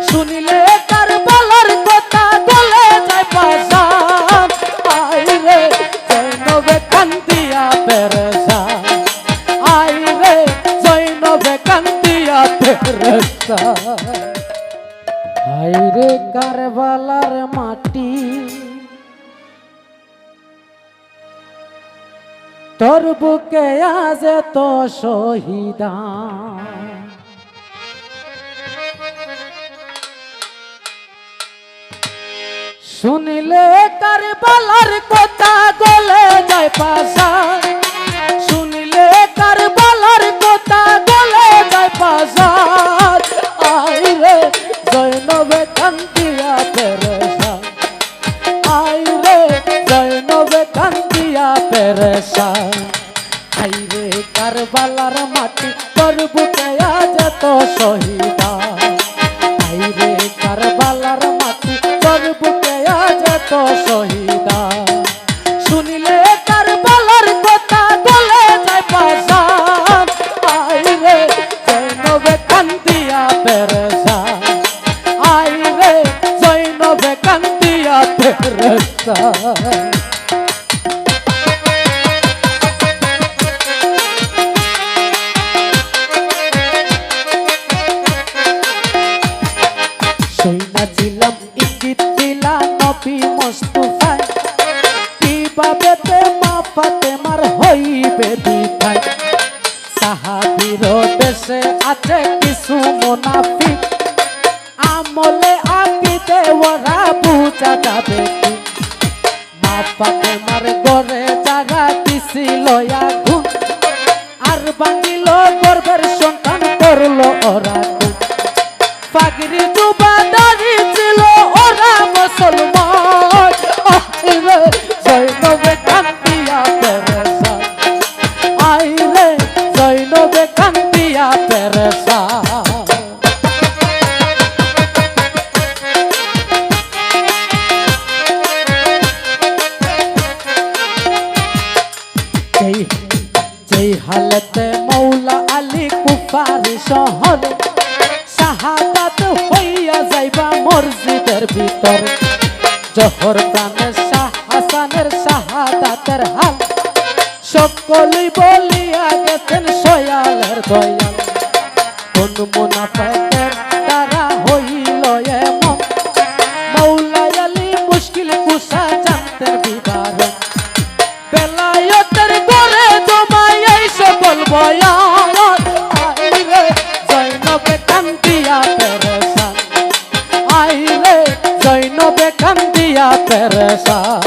শুনিলে কারবালার কথা গলে যায় পাশান আইরে জৈনবে কান্দিয়া পেরেশান আইরে জৈনবে কান্দিয়া পেরেশান আইরে কারবালার মাটি তোর বুকে আজ তো শহীদা শুনিলে কারবালার কথা গলে যায় পাশান শুনিলে কারবালার কথা গলে যায় পাশান আইরে জৈনবে কান্দিয়া পেরেশান আইরে জৈনবে কান্দিয়া পেরেশান আইরে কারবালার মাটি তোর বুকে আজ তো শহীদা আইরে কারবালার মাটি তোর বুকে আজ তো শহীদা শুনিলে কারবালার কথা গলে যায় পাশান আইরে জৈনবে কান্দিয়া পেরেশান আইরে জৈনবে কান্দিয়া পেরেশান শুনেছিলাম ইঙ্গিত দিলা নবী মুস্তাফায় কিভাবেতে মা ফাতেমার হইবে বিদায় সাহাবীর দেশে আছে কিছু মুনাফিক আমলে আকিদে ওরা বুঝা যাবে কি মা ফাতেমার ঘরে যারা দিছিল আগুন আর ভাঙিল গর্ভের সন্তান করলো ওরা পাগড়ি জুবাদারি ছিল ওরা মুসলমান আইরে জৈনবে কান্দিয়া পেরেশান আইরে জৈনবে কান্দিয়া পেরেশান যেই হালতে মৌলা আলী কুফার শহরে শাহাদাত হইয়া যাইবা মসজিদের ভিতর জহর প্রাণের শাহ হাসানের শাহাদাতের হাল সকলেই বলিয়া গেছেন সয়ালের দয়াল কোন মুনাফিকের দ্বারা হইল এমন মৌলা আলী মুশকিল কুশা জানতেন বিবরণ বেলায়েতের ঘরে জমাই এই সকল বয়ান আইরে জৈনবে কান্দিয়া পেরেশান আইরে জৈনবে কান্দিয়া পেরেশান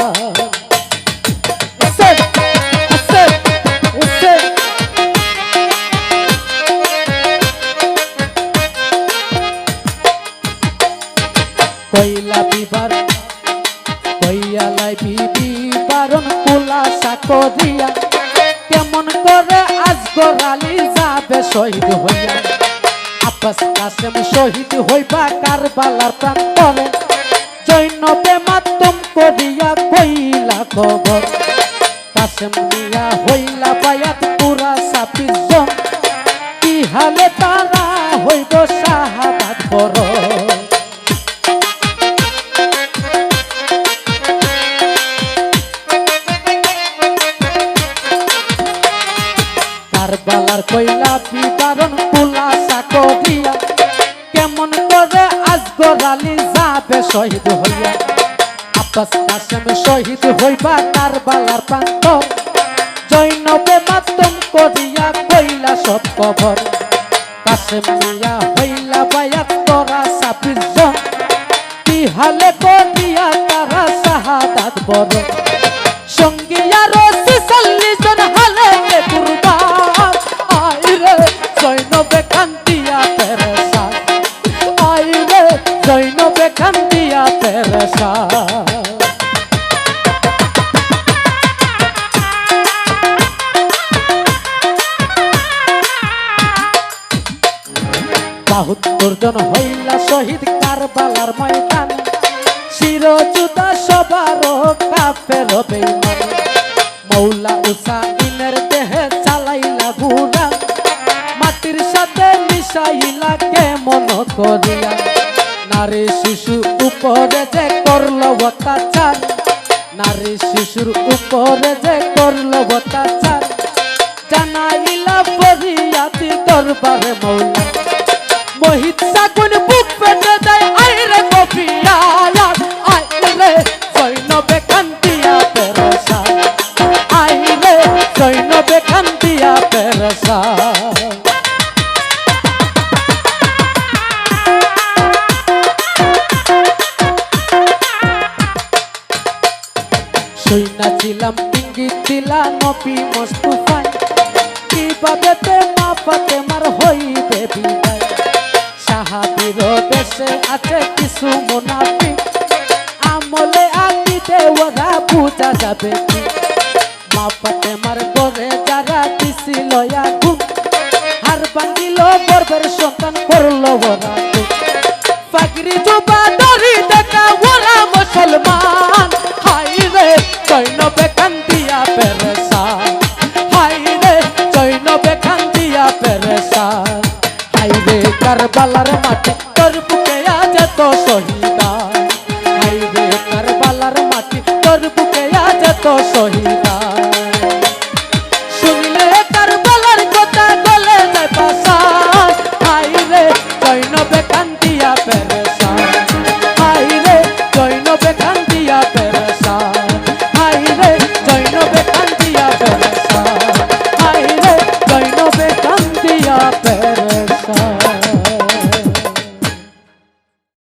কইলা বিবার কইয়ালাই বিবি বারণ কুলাসা করিয়া কেমন করে আজগর আলী যাবে শহীদ হইয়া আব্বাস কাসেম শহীদ হইবা কারবালার প্রান্তরে জৈনবে মাতম করিয়া কইলা খবর কাসেম মিয়া হইলা বায়াত পুরা 26 জন কি হালে তারা হইব শাহাদাত বড় কারবালার কইলা বিবরণ কুলাসা করিয়া কেমন করে আজগর আলী যাবে শহীদ হইয়া আব্বাস কাসেম শহীদ হইবা কারবালার প্রান্ত জৈনবে মাতম করিয়া কইলা সব খবর কাসেম মিয়া হইলা বায়াত তোরা 26 জন কি হালে করিয়া তারা শাহাদাত বড় সঙ্গী আরো 46 জন হালে কুরবান আইরে জৈনবে কান্দিয়া পেরেশান আইরে জৈনবে কান্দিয়া পেরেশান বাহাত্তর জন হইলা শহীদ কারবালার ময়দানে শিরজুদা সবার কাফের বেঈমান মৌলা উসাইনের দেহে চালাইলা গুরা মাটির সাথে মিশ বসাইলা কেমন করিয়া নারী শিশু উপরে যে করলো অত্যাচার নারী শিশুর উপরে যে করলো অত্যাচার জানাইলা ফরিয়াদি দরবারে মৌলা মোহিত সাগুন বুক পেতে দেয় আইরে কপিয়া আইরে জৈনবে কান্দিয়া পেরেশা আইরে জৈনবে কান্দিয়া পেরেশা শুইনাছিলাম ইঙ্গিত দিলা নবী মুস্তাফায় কিভাবে তে মা ফাতেমার হইবে বিদায় সাহাবীর দেশে আছে কিছু মুনাফিক আমলে আকিতে ওরা বুঝা যাবে কি মা ফাতেমার ঘরে যারা দিছিল আগুন হার ভাঙিল গর্ভের সন্তান করলো ওরা ফাকরি জুবা দড়ি দেখা ওরা মুসলমান হাইরে জৈনবে কান্দিয়া পেরেশা হাইরে জৈনবে কান্দিয়া পেরেশা হাইরে কারবালার মাটি তোর